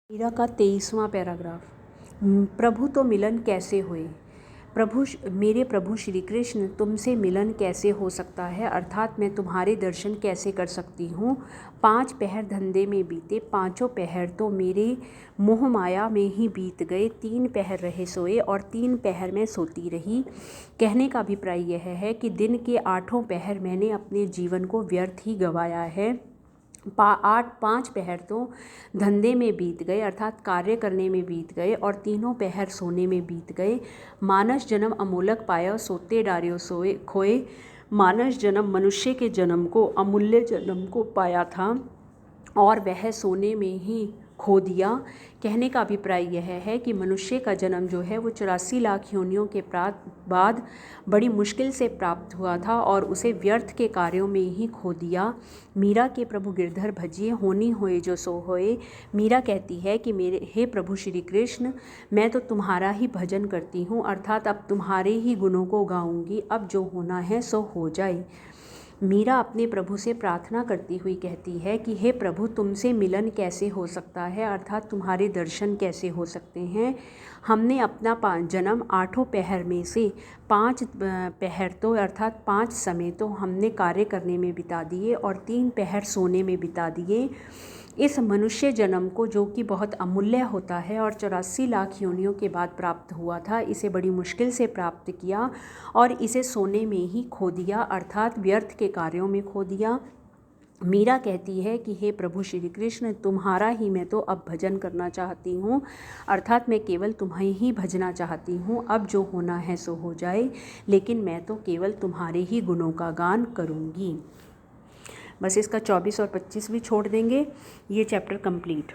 मीरा का 23वां पैराग्राफ। प्रभु तो मिलन कैसे हुए। मेरे प्रभु श्री कृष्ण, तुमसे मिलन कैसे हो सकता है, अर्थात मैं तुम्हारे दर्शन कैसे कर सकती हूँ। 5 पहर धंधे में बीते, 5 पहर तो मेरे मोह माया में ही बीत गए। 3 पहर रहे सोए और 3 पहर मैं सोती रही। कहने का अभिप्राय यह है कि दिन के 8 पहर मैंने अपने जीवन को व्यर्थ ही गंवाया है। 5 पहर तो धंधे में बीत गए, अर्थात कार्य करने में बीत गए, और 3 पहर सोने में बीत गए। मानस जन्म अमूलक पाया, सोते डारियो सोए खोए। मानस जन्म मनुष्य के जन्म को, अमूल्य जन्म को पाया था और वह सोने में ही खो दिया। कहने का अभिप्राय यह है कि मनुष्य का जन्म जो है वो 84 लाख योनियों के बाद बड़ी मुश्किल से प्राप्त हुआ था और उसे व्यर्थ के कार्यों में ही खो दिया। मीरा के प्रभु गिरधर भजिए, होनी होए जो सो होए। मीरा कहती है कि मेरे हे प्रभु श्री कृष्ण, मैं तो तुम्हारा ही भजन करती हूँ, अर्थात अब तुम्हारे ही गुणों को गाऊंगी। अब जो होना है सो हो जाए। मीरा अपने प्रभु से प्रार्थना करती हुई कहती है कि हे प्रभु, तुमसे मिलन कैसे हो सकता है, अर्थात तुम्हारे दर्शन कैसे हो सकते हैं। हमने अपना जन्म 8 पहर में से 5 पहर तो अर्थात 5 समय तो हमने कार्य करने में बिता दिए और 3 पहर सोने में बिता दिए। इस मनुष्य जन्म को, जो कि बहुत अमूल्य होता है और 84 लाख योनियों के बाद प्राप्त हुआ था, इसे बड़ी मुश्किल से प्राप्त किया और इसे सोने में ही खो दिया, अर्थात व्यर्थ के कार्यों में खो दिया। मीरा कहती है कि हे प्रभु श्री कृष्ण, तुम्हारा ही मैं तो अब भजन करना चाहती हूँ, अर्थात मैं केवल तुम्हें ही भजना चाहती हूँ। अब जो होना है सो हो जाए, लेकिन मैं तो केवल तुम्हारे ही गुणों का गान करूँगी। बस इसका 24 और 25 भी छोड़ देंगे। ये चैप्टर कंप्लीट।